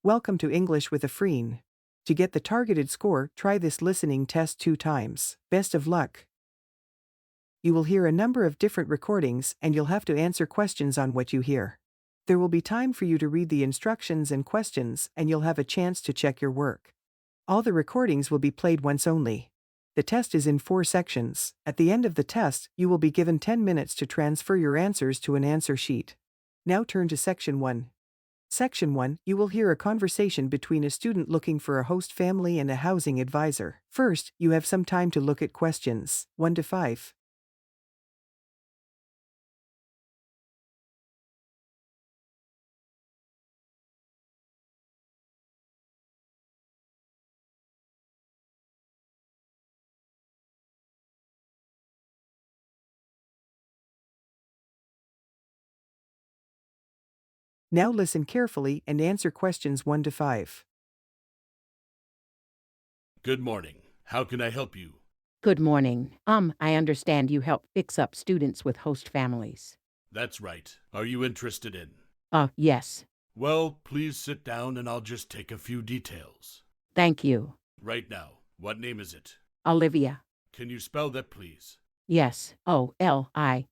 Welcome to English with Afreen. To get the targeted score, try this listening test 2 times. Best of luck. You will hear a number of different recordings and you'll have to answer questions on what you hear. There will be time for you to read the instructions and questions and you'll have a chance to check your work. All the recordings will be played once only. The test is in 4 sections. At the end of the test, you will be given 10 minutes to transfer your answers to an answer sheet. Now turn to Section 1. Section 1, you will hear a conversation between a student looking for a host family and a housing advisor. First, you have some time to look at questions 1 to 5. Now listen carefully and answer questions 1 to 5. Good morning. How can I help you? Good morning. I understand you help fix up students with host families. That's right. Are you interested in? Yes. Well, please sit down and I'll just take a few details. Thank you. Right now, what name is it? Olivia. Can you spell that, please? Yes. Olivia.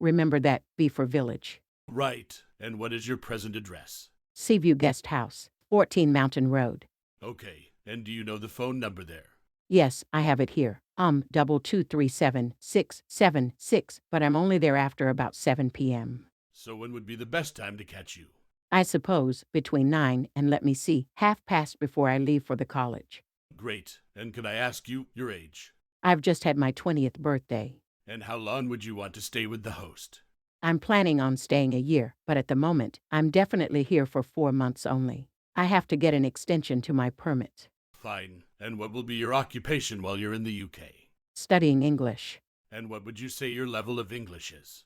Remember that V for village. Right. And what is your present address? Seaview Guest House, 14 Mountain Road. Okay. And do you know the phone number there? Yes, I have it here. 2237676, but I'm only there after about 7 p.m. So when would be the best time to catch you? I suppose between 9 and 1:30 before I leave for the college. Great. And could I ask you your age? I've just had my 20th birthday. And how long would you want to stay with the host? I'm planning on staying a year, but at the moment, I'm definitely here for 4 months only. I have to get an extension to my permit. Fine. And what will be your occupation while you're in the UK? Studying English. And what would you say your level of English is?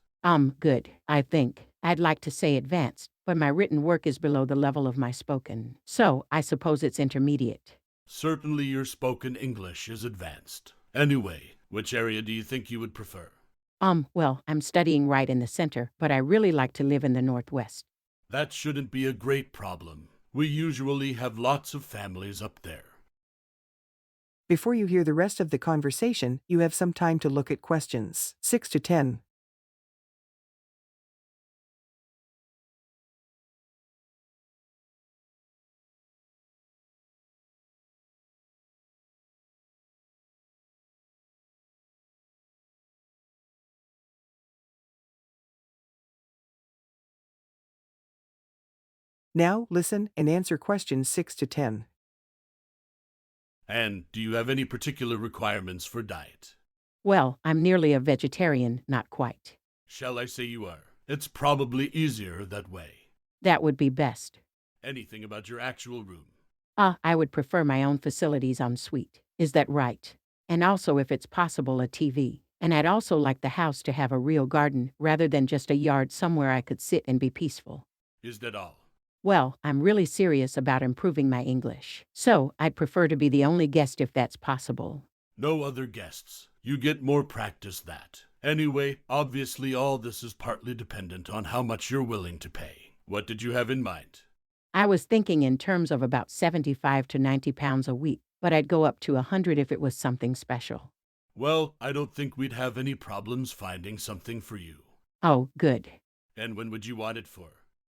Good, I think. I'd like to say advanced, but my written work is below the level of my spoken, so I suppose it's intermediate. Certainly your spoken English is advanced. Anyway, which area do you think you would prefer? Well, I'm studying right in the center, but I really like to live in the Northwest. That shouldn't be a great problem. We usually have lots of families up there. Before you hear the rest of the conversation, you have some time to look at questions 6 to 10. Now, listen and answer questions 6 to 10. And do you have any particular requirements for diet? Well, I'm nearly a vegetarian, not quite. Shall I say you are? It's probably easier that way. That would be best. Anything about your actual room? I would prefer my own facilities en suite. Is that right? And also, if it's possible, a TV. And I'd also like the house to have a real garden rather than just a yard somewhere I could sit and be peaceful. Is that all? Well, I'm really serious about improving my English, so I'd prefer to be the only guest if that's possible. No other guests. You get more practice that. Anyway, obviously all this is partly dependent on how much you're willing to pay. What did you have in mind? I was thinking in terms of about 75 to 90 pounds a week, but I'd go up to 100 if it was something special. Well, I don't think we'd have any problems finding something for you. Oh, good. And when would you want it for?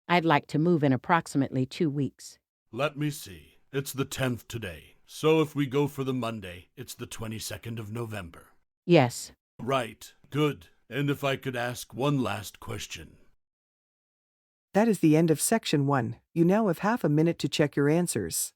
I'd like to move in approximately 2 weeks. Let me see. It's the 10th today. So if we go for the Monday, it's the 22nd of November. Yes. Right. Good. And if I could ask one last question. That is the end of Section 1. You now have half a minute to check your answers.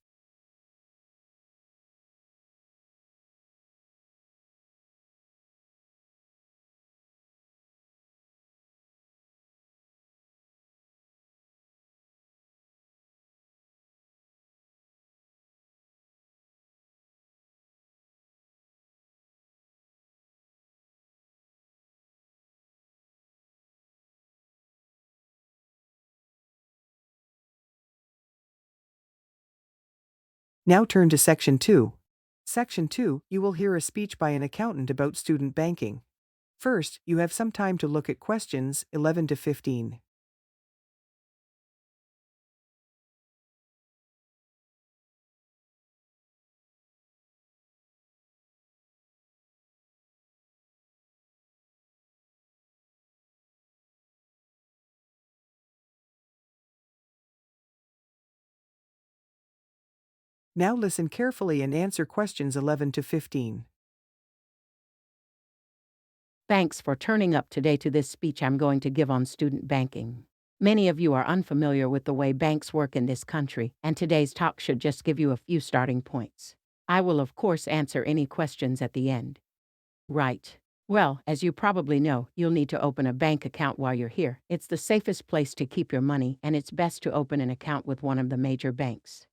Now turn to Section 2. Section 2, you will hear a speech by an accountant about student banking. First, you have some time to look at questions 11 to 15. Now listen carefully and answer questions 11 to 15. Thanks for turning up today to this speech I'm going to give on student banking. Many of you are unfamiliar with the way banks work in this country, and today's talk should just give you a few starting points. I will, of course, answer any questions at the end. Right. Well, as you probably know, you'll need to open a bank account while you're here. It's the safest place to keep your money, and it's best to open an account with one of the major banks.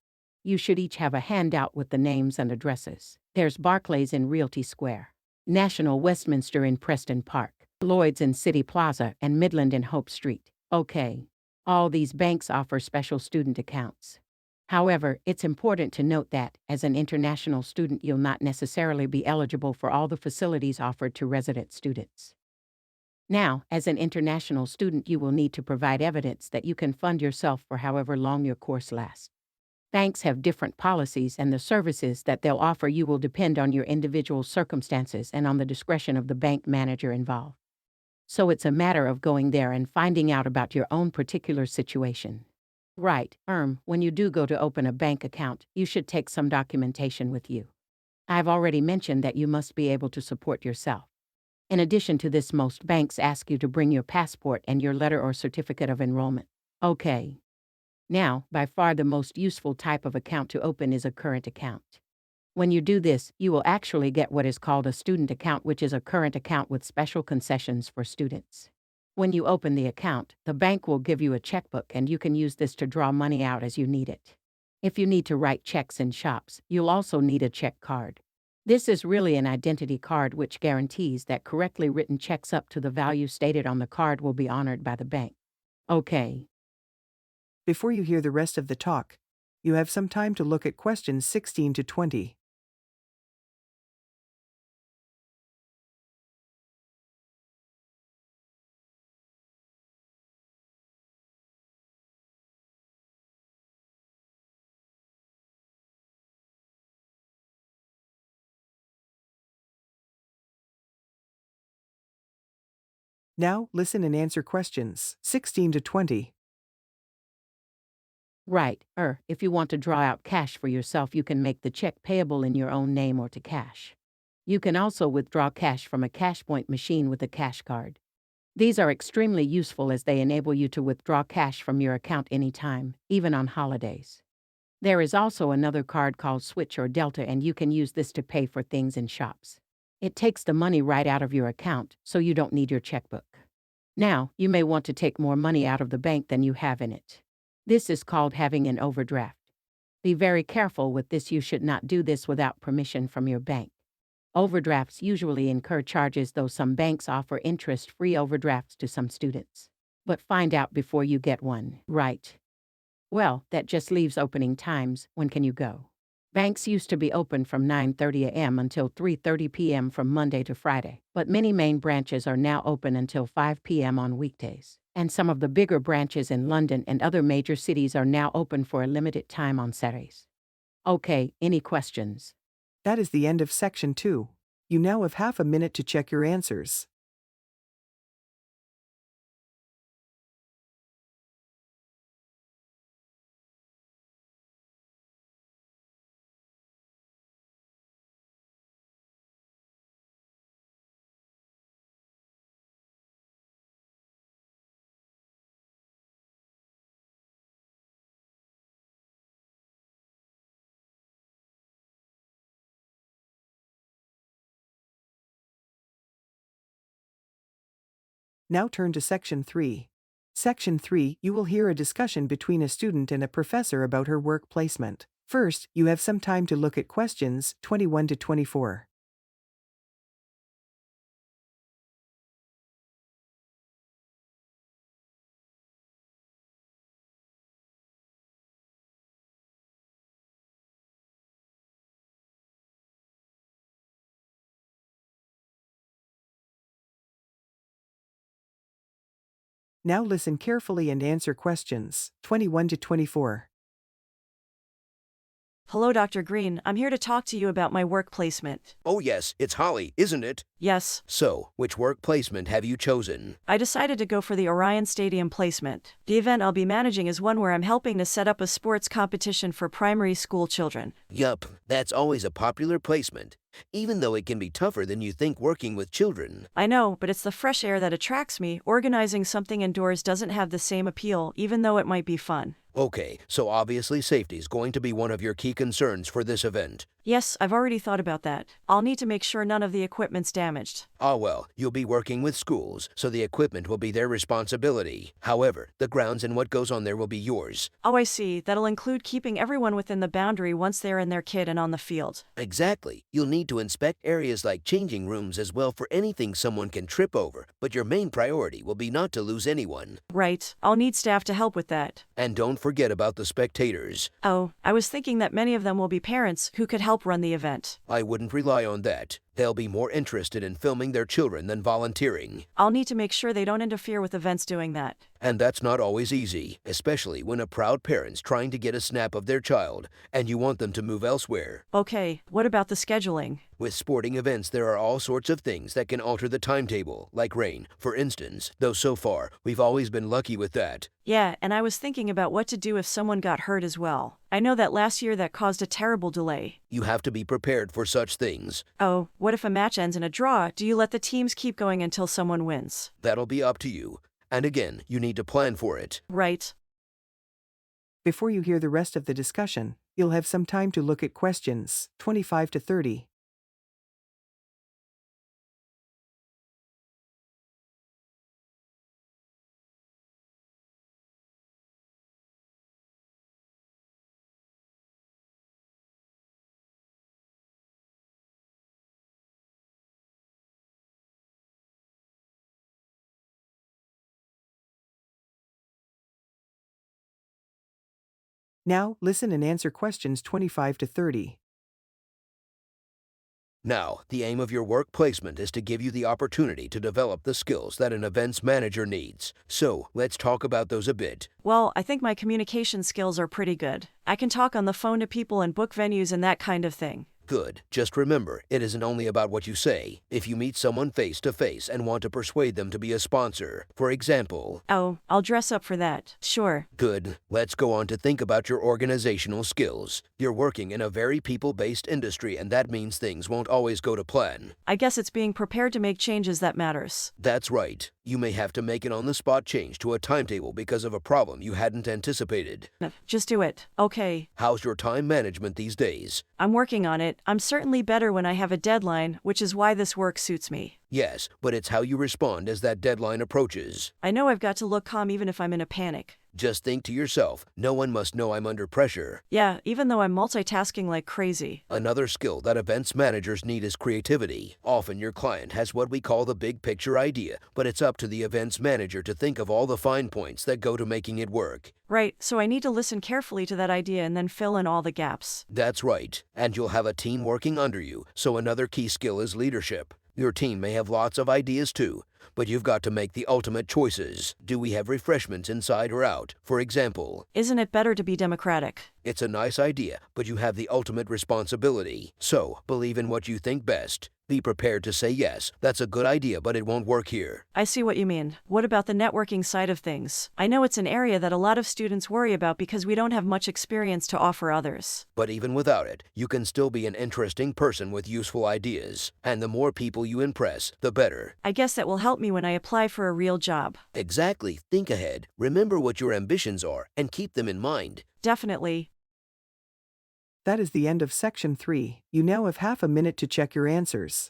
You should each have a handout with the names and addresses. There's Barclays in Realty Square, National Westminster in Preston Park, Lloyd's in City Plaza, and Midland in Hope Street. Okay. All these banks offer special student accounts. However, it's important to note that, as an international student, you'll not necessarily be eligible for all the facilities offered to resident students. Now, as an international student, you will need to provide evidence that you can fund yourself for however long your course lasts. Banks have different policies, and the services that they'll offer you will depend on your individual circumstances and on the discretion of the bank manager involved. So it's a matter of going there and finding out about your own particular situation. Right, when you do go to open a bank account, you should take some documentation with you. I've already mentioned that you must be able to support yourself. In addition to this, most banks ask you to bring your passport and your letter or certificate of enrollment. Okay. Now, by far the most useful type of account to open is a current account. When you do this, you will actually get what is called a student account, which is a current account with special concessions for students. When you open the account, the bank will give you a checkbook, and you can use this to draw money out as you need it. If you need to write checks in shops, you'll also need a check card. This is really an identity card which guarantees that correctly written checks up to the value stated on the card will be honored by the bank. Okay. Before you hear the rest of the talk, you have some time to look at questions 16 to 20. Now, listen and answer questions 16 to 20. Right, if you want to draw out cash for yourself, you can make the check payable in your own name or to cash. You can also withdraw cash from a cash point machine with a cash card. These are extremely useful as they enable you to withdraw cash from your account anytime, even on holidays. There is also another card called Switch or Delta, and you can use this to pay for things in shops. It takes the money right out of your account, so you don't need your checkbook. Now, you may want to take more money out of the bank than you have in it. This is called having an overdraft. Be very careful with this. You should not do this without permission from your bank. Overdrafts usually incur charges, though some banks offer interest-free overdrafts to some students. But find out before you get one, right? Well, that just leaves opening times. When can you go? Banks used to be open from 9:30 a.m. until 3:30 p.m. from Monday to Friday, but many main branches are now open until 5 p.m. on weekdays. And some of the bigger branches in London and other major cities are now open for a limited time on Saturdays. Okay, any questions? That is the end of section 2. You now have half a minute to check your answers. Now turn to section 3. Section 3, you will hear a discussion between a student and a professor about her work placement. First, you have some time to look at questions 21 to 24. Now listen carefully and answer questions 21 to 24. Hello, Dr. Green. I'm here to talk to you about my work placement. Oh yes, it's Holly, isn't it? Yes, So, which work placement have you chosen? I decided to go for the Orion Stadium placement. The event I'll be managing is one where I'm helping to set up a sports competition for primary school children. Yup, that's always a popular placement, even though it can be tougher than you think working with children. I know, but it's the fresh air that attracts me. Organizing something indoors doesn't have the same appeal, even though it might be fun. Okay, so obviously safety is going to be one of your key concerns for this event. Yes, I've already thought about that. I'll need to make sure none of the equipment's damaged. Ah well, you'll be working with schools, so the equipment will be their responsibility. However, the grounds and what goes on there will be yours. Oh, I see. That'll include keeping everyone within the boundary once they're in their kit and on the field. Exactly. You'll need to inspect areas like changing rooms as well for anything someone can trip over, but your main priority will be not to lose anyone. Right. I'll need staff to help with that. And don't forget about the spectators. Oh, I was thinking that many of them will be parents who could help run the event. I wouldn't rely on that. They'll be more interested in filming their children than volunteering. I'll need to make sure they don't interfere with events doing that. And that's not always easy, especially when a proud parent's trying to get a snap of their child and you want them to move elsewhere. Okay, what about the scheduling? With sporting events, there are all sorts of things that can alter the timetable, like rain, for instance, though so far, we've always been lucky with that. Yeah, and I was thinking about what to do if someone got hurt as well. I know that last year that caused a terrible delay. You have to be prepared for such things. Oh, what if a match ends in a draw? Do you let the teams keep going until someone wins? That'll be up to you. And again, you need to plan for it. Right. Before you hear the rest of the discussion, you'll have some time to look at questions 25 to 30. Now, listen and answer questions 25 to 30. Now, the aim of your work placement is to give you the opportunity to develop the skills that an events manager needs. So, let's talk about those a bit. Well, I think my communication skills are pretty good. I can talk on the phone to people and book venues and that kind of thing. Good. Just remember, it isn't only about what you say. If you meet someone face to face and want to persuade them to be a sponsor, for example. Oh, I'll dress up for that. Sure. Good. Let's go on to think about your organizational skills. You're working in a very people-based industry, and that means things won't always go to plan. I guess it's being prepared to make changes that matters. That's right. You may have to make an on-the-spot change to a timetable because of a problem you hadn't anticipated. Just do it. Okay. How's your time management these days? I'm working on it. I'm certainly better when I have a deadline, which is why this work suits me. Yes, but it's how you respond as that deadline approaches. I know I've got to look calm even if I'm in a panic. Just think to yourself, no one must know I'm under pressure. Yeah, even though I'm multitasking like crazy. Another skill that events managers need is creativity. Often your client has what we call the big picture idea, but it's up to the events manager to think of all the fine points that go to making it work. Right, so I need to listen carefully to that idea and then fill in all the gaps. That's right, and you'll have a team working under you, so another key skill is leadership. Your team may have lots of ideas too, but you've got to make the ultimate choices. Do we have refreshments inside or out, for example? Isn't it better to be democratic? It's a nice idea, but you have the ultimate responsibility. So, believe in what you think best. Be prepared to say yes, that's a good idea, but it won't work here. I see what you mean. What about the networking side of things? I know it's an area that a lot of students worry about because we don't have much experience to offer others. But even without it, you can still be an interesting person with useful ideas. And the more people you impress, the better. I guess that will help me when I apply for a real job. Exactly. Think ahead. Remember what your ambitions are and keep them in mind. Definitely. That is the end of section 3. You now have half a minute to check your answers.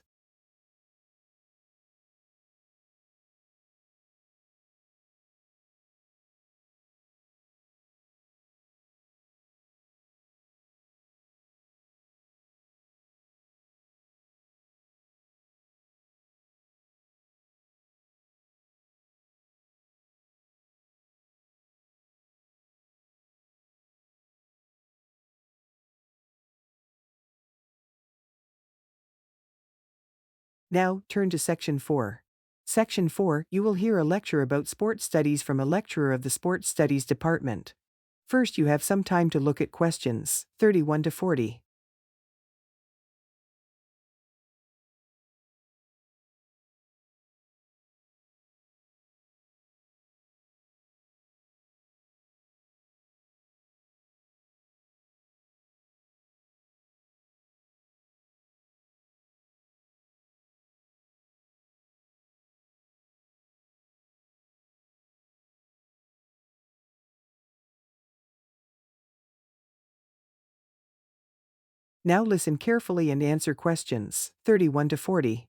Now, turn to Section 4. Section 4, you will hear a lecture about sports studies from a lecturer of the Sports Studies Department. First, you have some time to look at questions 31 to 40. Now listen carefully and answer questions 31 to 40.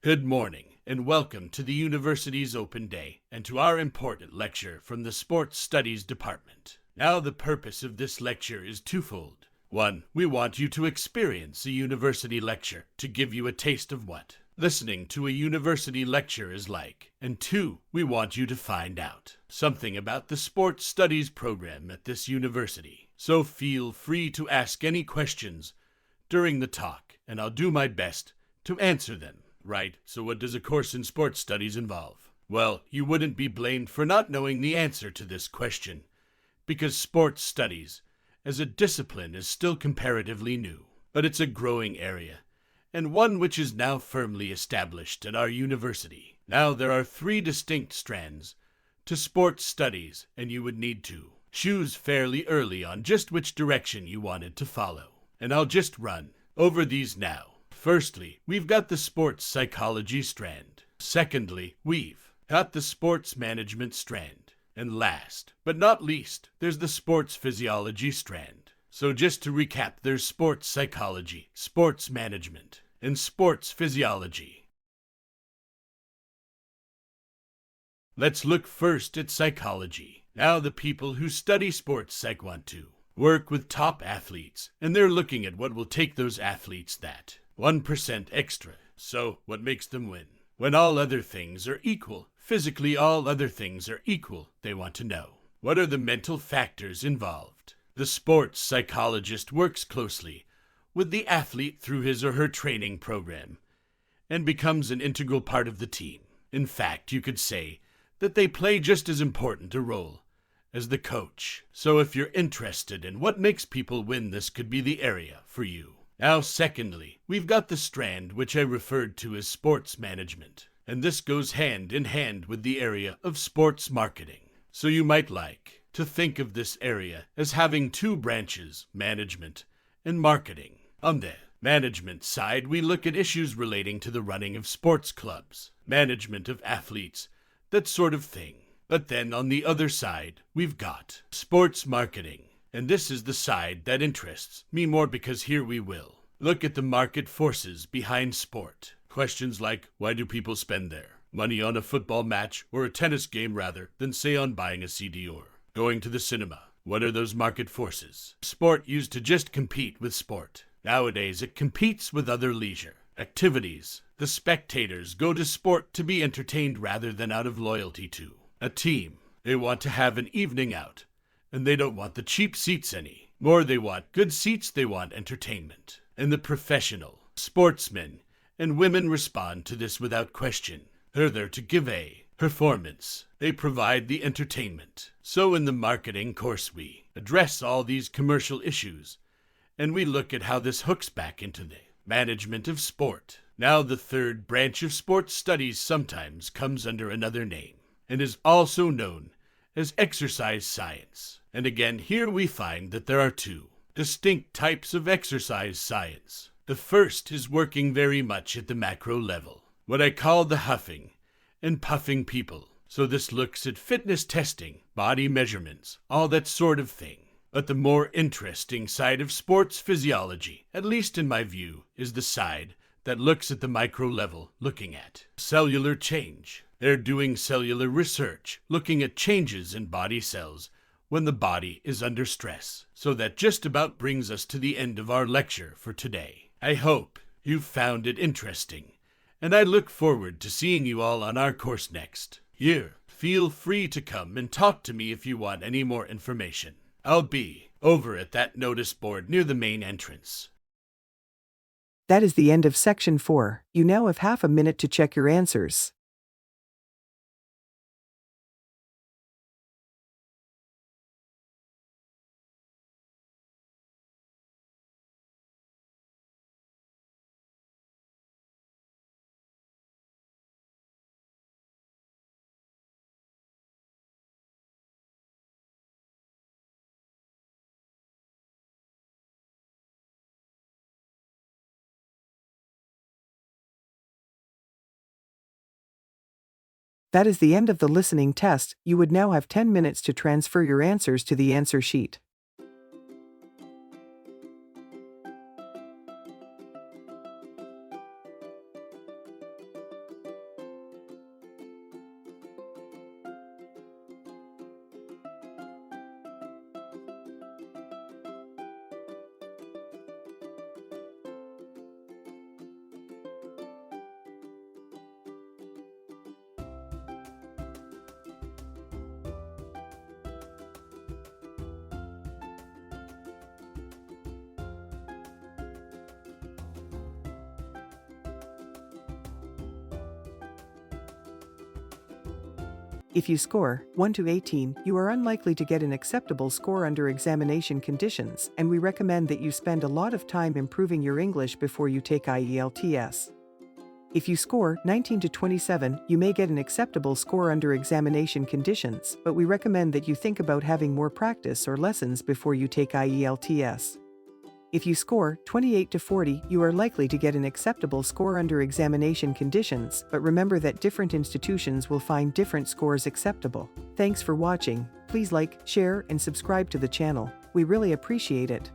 Good morning, and welcome to the university's open day and to our important lecture from the Sports Studies Department. Now, the purpose of this lecture is twofold. One, we want you to experience a university lecture to give you a taste of what listening to a university lecture is like. And two, we want you to find out something about the Sports Studies program at this university. So feel free to ask any questions during the talk, and I'll do my best to answer them. Right, so what does a course in sports studies involve? Well, you wouldn't be blamed for not knowing the answer to this question, because sports studies as a discipline is still comparatively new, but it's a growing area, and one which is now firmly established at our university. Now, there are 3 distinct strands to sports studies, and you would need to choose fairly early on just which direction you wanted to follow. And I'll just run over these now. Firstly, we've got the sports psychology strand. Secondly, we've got the sports management strand. And last, but not least, there's the sports physiology strand. So just to recap, there's sports psychology, sports management, and sports physiology. Let's look first at psychology. Now, the people who study sports psych want to work with top athletes, and they're looking at what will take those athletes that 1% extra. So, what makes them win? When all other things are equal, physically all other things are equal, they want to know, what are the mental factors involved? The sports psychologist works closely with the athlete through his or her training program and becomes an integral part of the team. In fact, you could say that they play just as important a role as the coach. So if you're interested in what makes people win, this could be the area for you. Now, secondly, we've got the strand which I referred to as sports management, and this goes hand in hand with the area of sports marketing. So you might like to think of this area as having 2 branches, management and marketing. On the management side, we look at issues relating to the running of sports clubs, management of athletes, that sort of thing. But then on the other side, we've got sports marketing. And this is the side that interests me more, because here we will look at the market forces behind sport. Questions like, why do people spend their money on a football match or a tennis game rather than, say, on buying a CD or going to the cinema? What are those market forces? Sport used to just compete with sport. Nowadays, it competes with other leisure activities. The spectators go to sport to be entertained rather than out of loyalty to a team. They want to have an evening out, and they don't want the cheap seats any more. They want good seats, they want entertainment. And the professional sportsmen and women respond to this without question. They're there to give a performance. They provide the entertainment. So in the marketing course, we address all these commercial issues, and we look at how this hooks back into the management of sport. Now, the third branch of sports studies sometimes comes under another name and is also known as exercise science. And again, here we find that there are 2 distinct types of exercise science. The first is working very much at the macro level, what I call the huffing and puffing people. So this looks at fitness testing, body measurements, all that sort of thing. But the more interesting side of sports physiology, at least in my view, is the side that looks at the micro level, looking at cellular change. They're doing cellular research, looking at changes in body cells when the body is under stress. So that just about brings us to the end of our lecture for today. I hope you found it interesting, and I look forward to seeing you all on our course next year. Feel free to come and talk to me if you want any more information. I'll be over at that notice board near the main entrance. That is the end of Section 4. You now have half a minute to check your answers. That is the end of the listening test. You would now have 10 minutes to transfer your answers to the answer sheet. If you score 1 to 18, you are unlikely to get an acceptable score under examination conditions, and we recommend that you spend a lot of time improving your English before you take IELTS. If you score 19 to 27, you may get an acceptable score under examination conditions, but we recommend that you think about having more practice or lessons before you take IELTS. If you score 28 to 40, you are likely to get an acceptable score under examination conditions, but remember that different institutions will find different scores acceptable. Thanks for watching. Please like, share, and subscribe to the channel. We really appreciate it.